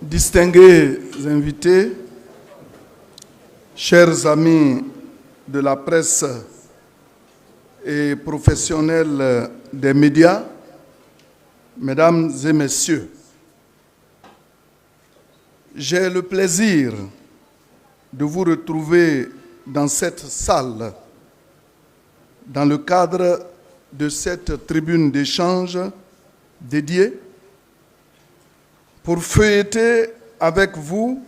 Distingués invités, chers amis de la presse et professionnels des médias, mesdames et messieurs, j'ai le plaisir de vous retrouver dans cette salle dans le cadre de cette tribune d'échange dédiée pour feuilleter avec vous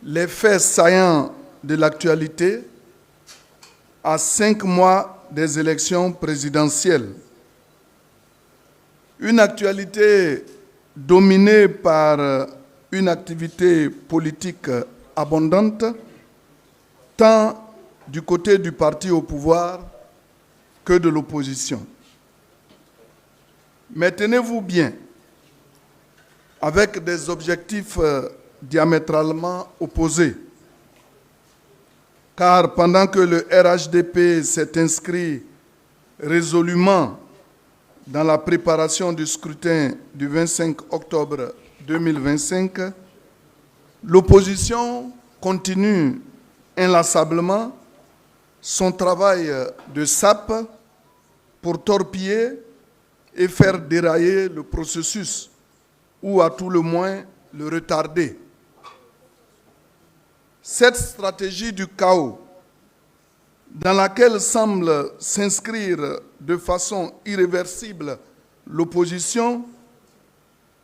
les faits saillants de l'actualité à 5 mois des élections présidentielles. Une actualité dominée par une activité politique abondante, tant du côté du parti au pouvoir que de l'opposition. Mais tenez-vous bien, avec des objectifs diamétralement opposés. Car pendant que le RHDP s'est inscrit résolument dans la préparation du scrutin du 25 octobre 2025, l'opposition continue inlassablement son travail de sape pour torpiller et faire dérailler le processus, ou à tout le moins le retarder. Cette stratégie du chaos, dans laquelle semble s'inscrire de façon irréversible l'opposition,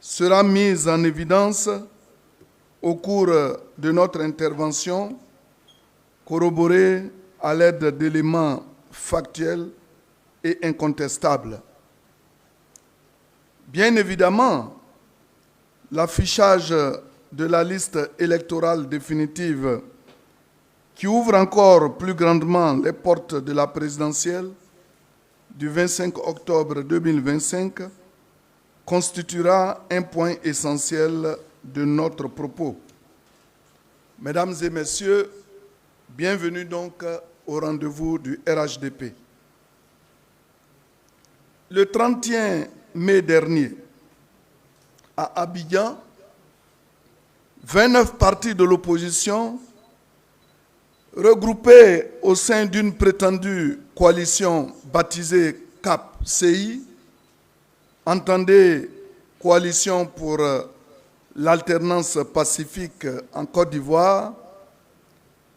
sera mise en évidence au cours de notre intervention, corroborée à l'aide d'éléments factuels et incontestables. Bien évidemment, l'affichage de la liste électorale définitive qui ouvre encore plus grandement les portes de la présidentielle du 25 octobre 2025 constituera un point essentiel de notre propos. Mesdames et messieurs, bienvenue donc au rendez-vous du RHDP. Le 31 mai dernier, à Abidjan, 29 partis de l'opposition, regroupés au sein d'une prétendue coalition baptisée CAP-CI, entendez Coalition pour l'alternance pacifique en Côte d'Ivoire,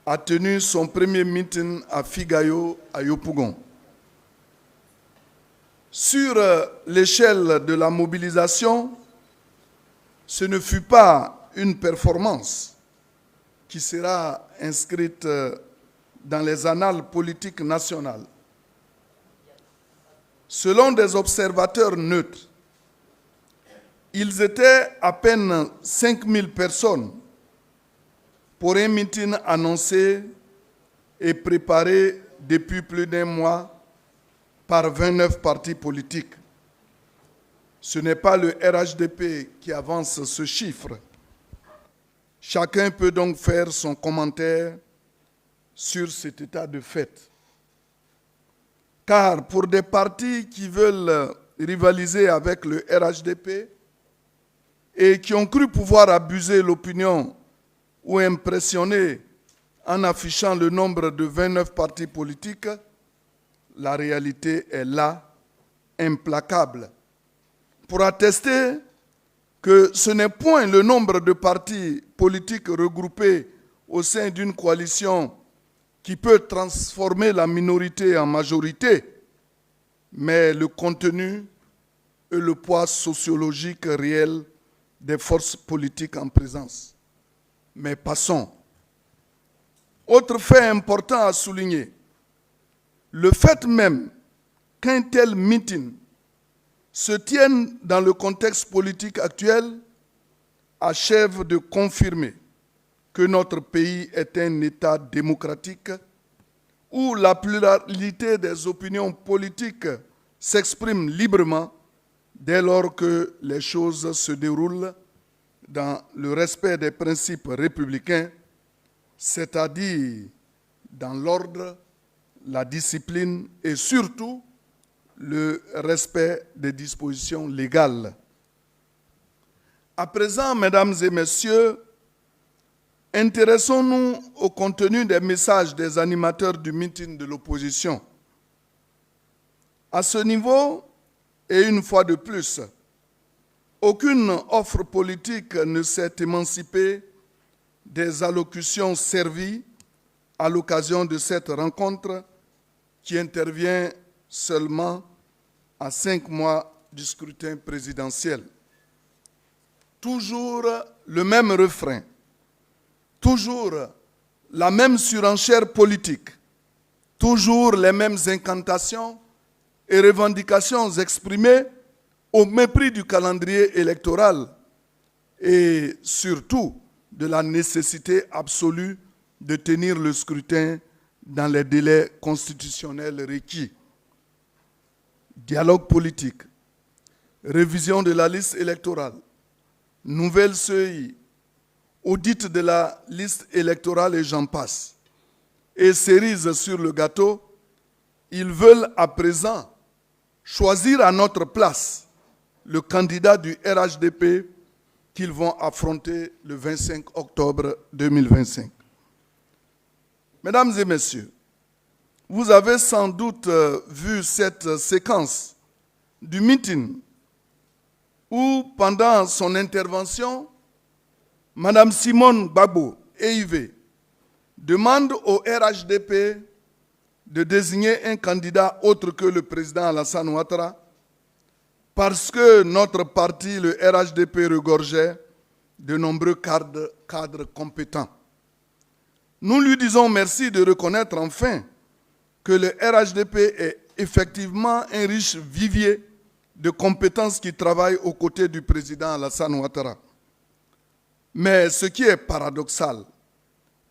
a tenu son premier meeting à Figayo, à Yopougon. Sur l'échelle de la mobilisation, ce ne fut pas une performance qui sera inscrite dans les annales politiques nationales. Selon des observateurs neutres, ils étaient à peine 5000 personnes pour un meeting annoncé et préparé depuis plus d'un mois par 29 partis politiques. Ce n'est pas le RHDP qui avance ce chiffre. Chacun peut donc faire son commentaire sur cet état de fait. Car pour des partis qui veulent rivaliser avec le RHDP et qui ont cru pouvoir abuser l'opinion ou impressionner en affichant le nombre de 29 partis politiques, la réalité est là, implacable, pour attester que ce n'est point le nombre de partis politiques regroupés au sein d'une coalition qui peut transformer la minorité en majorité, mais le contenu et le poids sociologique réel des forces politiques en présence. Mais passons. Autre fait important à souligner, le fait même qu'un tel meeting se tienne dans le contexte politique actuel achève de confirmer que notre pays est un État démocratique où la pluralité des opinions politiques s'exprime librement dès lors que les choses se déroulent dans le respect des principes républicains, c'est-à-dire dans l'ordre, la discipline et surtout le respect des dispositions légales. À présent, mesdames et messieurs, intéressons-nous au contenu des messages des animateurs du meeting de l'opposition. À ce niveau, et une fois de plus, aucune offre politique ne s'est émancipée des allocutions servies à l'occasion de cette rencontre qui intervient seulement à 5 mois du scrutin présidentiel. Toujours le même refrain, toujours la même surenchère politique, toujours les mêmes incantations et revendications exprimées au mépris du calendrier électoral et surtout de la nécessité absolue de tenir le scrutin dans les délais constitutionnels requis. Dialogue politique, révision de la liste électorale, nouvelle CEI, audit de la liste électorale et j'en passe. Et cerise sur le gâteau, ils veulent à présent choisir à notre place le candidat du RHDP qu'ils vont affronter le 25 octobre 2025. Mesdames et messieurs, vous avez sans doute vu cette séquence du meeting où, pendant son intervention, Mme Simone Gbagbo, EIV, demande au RHDP de désigner un candidat autre que le président Alassane Ouattara parce que notre parti, le RHDP, regorgeait de nombreux cadres compétents. Nous lui disons merci de reconnaître enfin que le RHDP est effectivement un riche vivier de compétences qui travaillent aux côtés du président Alassane Ouattara. Mais ce qui est paradoxal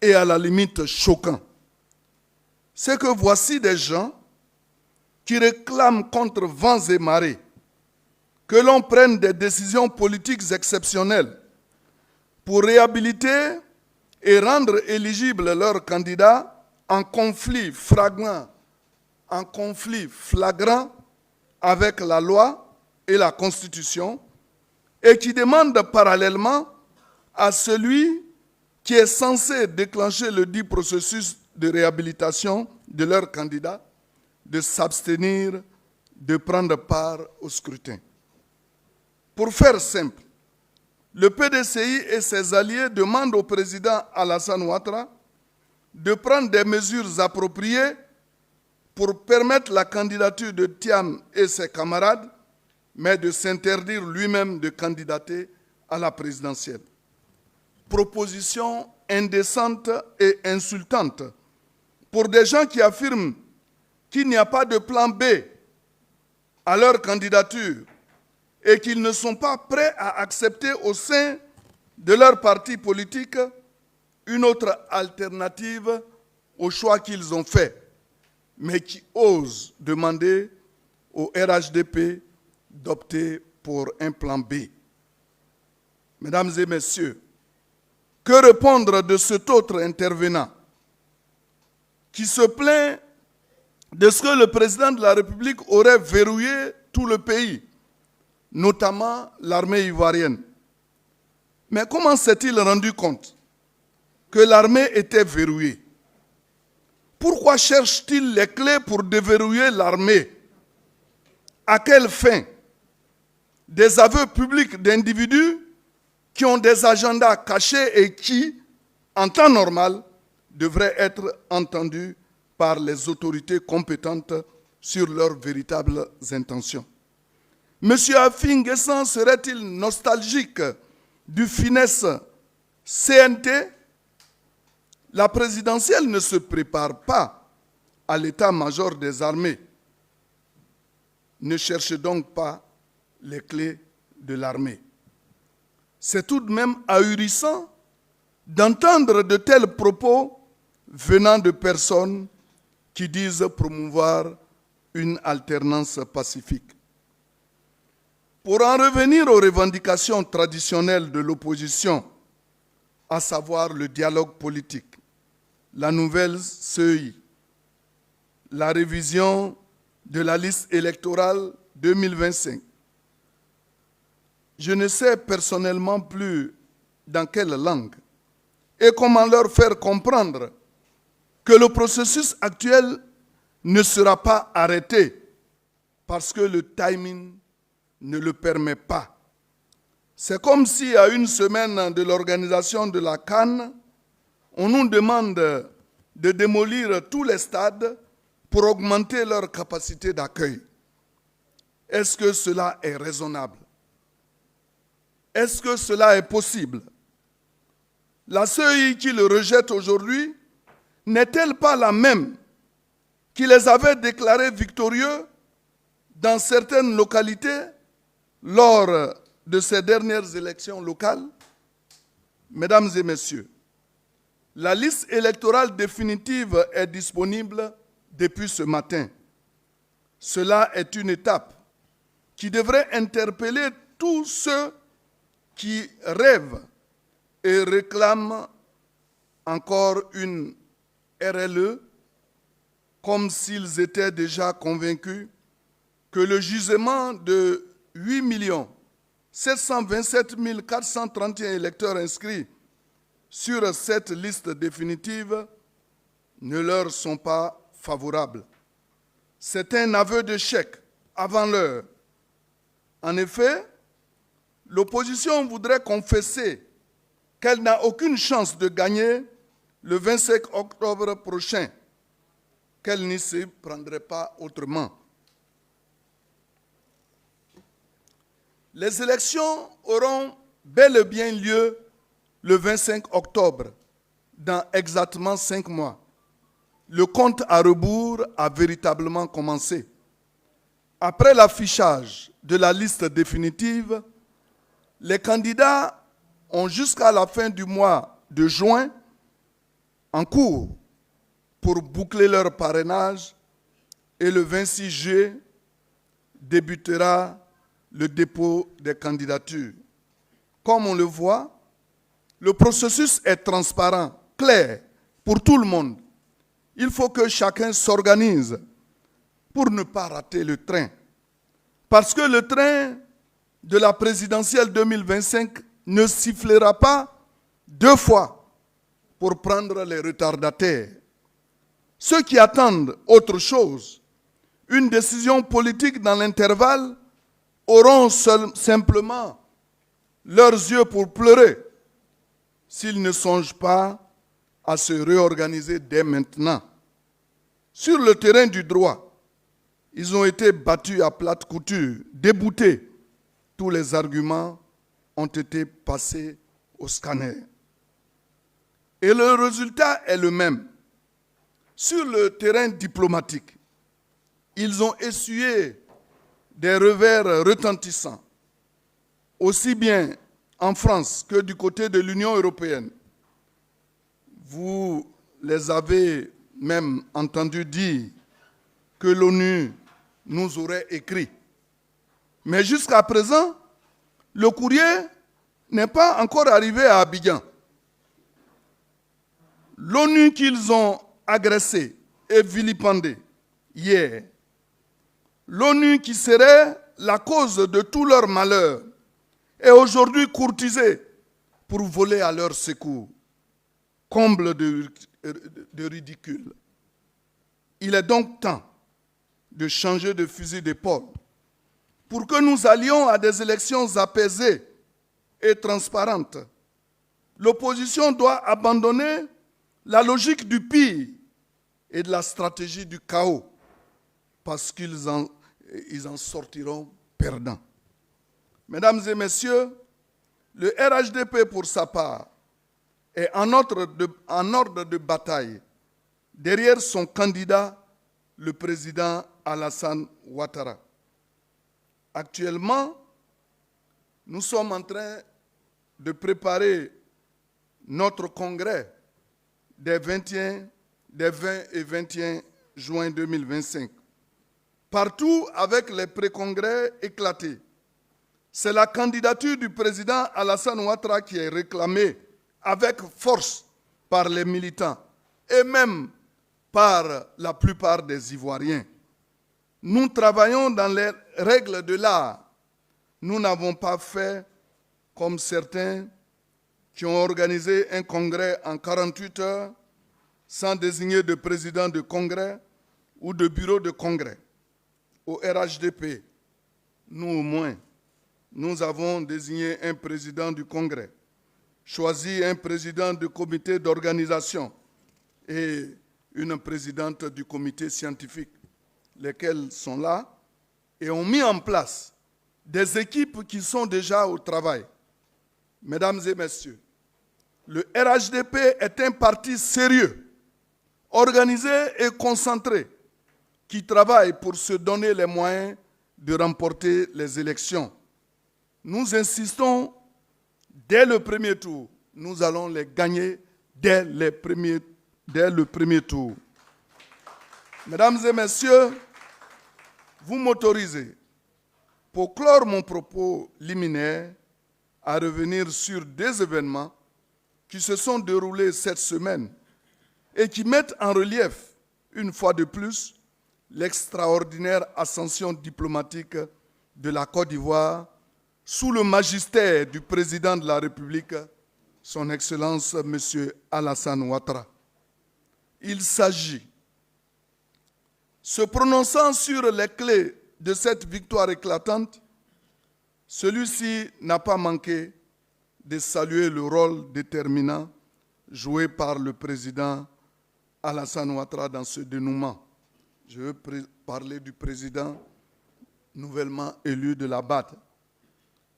et à la limite choquant, c'est que voici des gens qui réclament contre vents et marées que l'on prenne des décisions politiques exceptionnelles pour réhabiliter et rendre éligibles leurs candidats en conflit flagrant avec la loi et la Constitution et qui demandent parallèlement à celui qui est censé déclencher le dit processus de réhabilitation de leurs candidats de s'abstenir de prendre part au scrutin. Pour faire simple, le PDCI et ses alliés demandent au président Alassane Ouattara de prendre des mesures appropriées pour permettre la candidature de Thiam et ses camarades, mais de s'interdire lui-même de candidater à la présidentielle. Proposition indécente et insultante pour des gens qui affirment qu'il n'y a pas de plan B à leur candidature et qu'ils ne sont pas prêts à accepter au sein de leur parti politique une autre alternative au choix qu'ils ont fait, mais qui osent demander au RHDP d'opter pour un plan B. Mesdames et messieurs, que répondre de cet autre intervenant qui se plaint de ce que le président de la République aurait verrouillé tout le pays, notamment l'armée ivoirienne? Mais comment s'est-il rendu compte que l'armée était verrouillée? Pourquoi cherche-t-il les clés pour déverrouiller l'armée? À quelle fin? Des aveux publics d'individus qui ont des agendas cachés et qui, en temps normal, devraient être entendus par les autorités compétentes sur leurs véritables intentions. M. Affi N'Guessan serait-il nostalgique du finesse CNT? La présidentielle ne se prépare pas à l'état-major des armées. Ne cherchez donc pas les clés de l'armée. C'est tout de même ahurissant d'entendre de tels propos venant de personnes qui disent promouvoir une alternance pacifique. Pour en revenir aux revendications traditionnelles de l'opposition, à savoir le dialogue politique, la nouvelle CEI, la révision de la liste électorale 2025, je ne sais personnellement plus dans quelle langue et comment leur faire comprendre que le processus actuel ne sera pas arrêté parce que le timing ne le permet pas. C'est comme si à une semaine de l'organisation de la CAN, on nous demande de démolir tous les stades pour augmenter leur capacité d'accueil. Est-ce que cela est raisonnable? Est-ce que cela est possible? La CEI qui le rejette aujourd'hui n'est-elle pas la même qui les avait déclarés victorieux dans certaines localités lors de ces dernières élections locales? Mesdames et messieurs, la liste électorale définitive est disponible depuis ce matin. Cela est une étape qui devrait interpeller tous ceux qui rêvent et réclament encore une RLE comme s'ils étaient déjà convaincus que le jugement de 8 727 431 électeurs inscrits sur cette liste définitive ne leur sont pas favorables. C'est un aveu d'échec avant l'heure. En effet, l'opposition voudrait confesser qu'elle n'a aucune chance de gagner le 25 octobre prochain, qu'elle n'y se prendrait pas autrement. Les élections auront bel et bien lieu le 25 octobre, dans exactement 5 mois. Le compte à rebours a véritablement commencé. Après l'affichage de la liste définitive, les candidats ont jusqu'à la fin du mois de juin en cours pour boucler leur parrainage et le 26 juillet débutera le dépôt des candidatures. Comme on le voit, le processus est transparent, clair pour tout le monde. Il faut que chacun s'organise pour ne pas rater le train. Parce que le train de la présidentielle 2025 ne sifflera pas 2 fois pour prendre les retardataires. Ceux qui attendent autre chose, une décision politique dans l'intervalle, auront simplement leurs yeux pour pleurer s'ils ne songent pas à se réorganiser dès maintenant. Sur le terrain du droit, ils ont été battus à plate couture, déboutés. Tous les arguments ont été passés au scanner. Et le résultat est le même. Sur le terrain diplomatique, ils ont essuyé des revers retentissants, aussi bien en France que du côté de l'Union européenne. Vous les avez même entendu dire que l'ONU nous aurait écrit. Mais jusqu'à présent, le courrier n'est pas encore arrivé à Abidjan. L'ONU qu'ils ont agressé et vilipendé hier, l'ONU qui serait la cause de tout leur malheur, est aujourd'hui courtisée pour voler à leur secours. Comble de ridicule. Il est donc temps de changer de fusil d'épaule pour que nous allions à des élections apaisées et transparentes. L'opposition doit abandonner la logique du pire et de la stratégie du chaos parce qu'ils en sortiront perdants. Mesdames et messieurs, le RHDP, pour sa part, est en ordre de bataille derrière son candidat, le président Alassane Ouattara. Actuellement, nous sommes en train de préparer notre congrès des 20 et 21 juin 2025. Partout avec les pré-congrès éclatés. C'est la candidature du président Alassane Ouattara qui est réclamée avec force par les militants et même par la plupart des Ivoiriens. Nous travaillons dans les règles de l'art Nous n'avons pas fait comme certains qui ont organisé un congrès en 48 heures sans désigner de président de congrès ou de bureau de congrès. Au RHDP, nous au moins, nous avons désigné un président du congrès, choisi un président du comité d'organisation et une présidente du comité scientifique, lesquels sont là et ont mis en place des équipes qui sont déjà au travail. Mesdames et messieurs, le RHDP est un parti sérieux, organisé et concentré, qui travaille pour se donner les moyens de remporter les élections. Nous insistons, dès le premier tour, nous allons les gagner dès le premier tour. Mesdames et messieurs, vous m'autorisez, pour clore mon propos liminaire, à revenir sur des événements qui se sont déroulés cette semaine et qui mettent en relief, une fois de plus, l'extraordinaire ascension diplomatique de la Côte d'Ivoire sous le magistère du président de la République, son Excellence M. Alassane Ouattara. Il s'agit, se prononçant sur les clés de cette victoire éclatante, celui-ci n'a pas manqué de saluer le rôle déterminant joué par le président Alassane Ouattara dans ce dénouement. Je veux parler du président nouvellement élu de la BAD.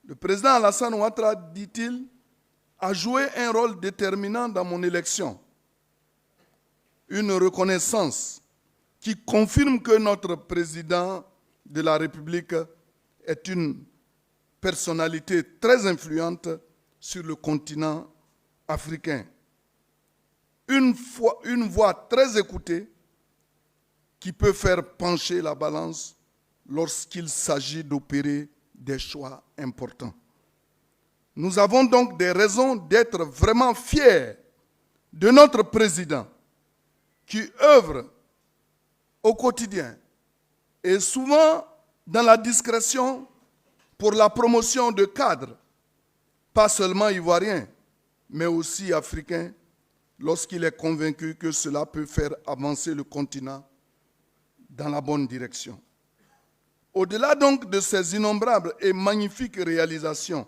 Le président Alassane Ouattara, dit-il, a joué un rôle déterminant dans mon élection. Une reconnaissance qui confirme que notre président de la République est une personnalité très influente sur le continent africain. Une voix très écoutée qui peut faire pencher la balance lorsqu'il s'agit d'opérer des choix importants. Nous avons donc des raisons d'être vraiment fiers de notre président qui œuvre au quotidien et souvent dans la discrétion pour la promotion de cadres, pas seulement ivoiriens, mais aussi africains, lorsqu'il est convaincu que cela peut faire avancer le continent dans la bonne direction. Au-delà donc de ces innombrables et magnifiques réalisations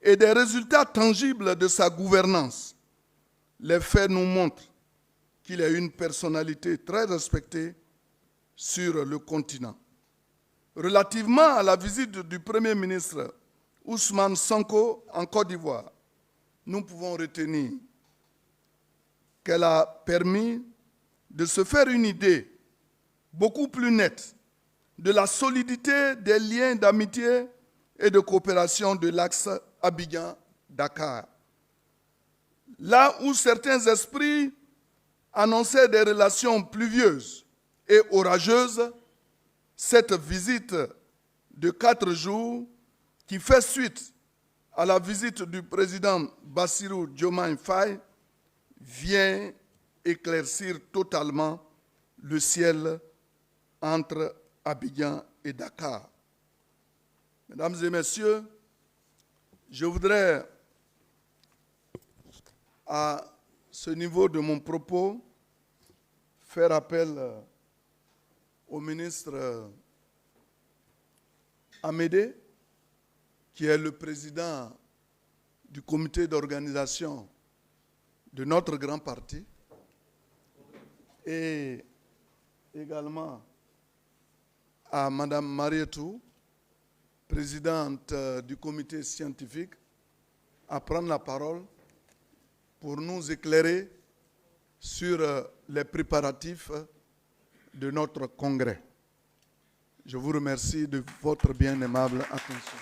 et des résultats tangibles de sa gouvernance, les faits nous montrent qu'il est une personnalité très respectée sur le continent. Relativement à la visite du Premier ministre Ousmane Sonko en Côte d'Ivoire, nous pouvons retenir qu'elle a permis de se faire une idée beaucoup plus nette de la solidité des liens d'amitié et de coopération de l'axe Abidjan-Dakar. Là où certains esprits annonçaient des relations pluvieuses et orageuses, cette visite de 4 jours qui fait suite à la visite du président Bassirou Diomaye Faye vient éclaircir totalement le ciel entre Abidjan et Dakar. Mesdames et messieurs, je voudrais, à ce niveau de mon propos, faire appel au ministre Amédée, qui est le président du comité d'organisation de notre grand parti, et également à Mme Marietou, présidente du comité scientifique, à prendre la parole pour nous éclairer sur les préparatifs de notre congrès. Je vous remercie de votre bien aimable attention.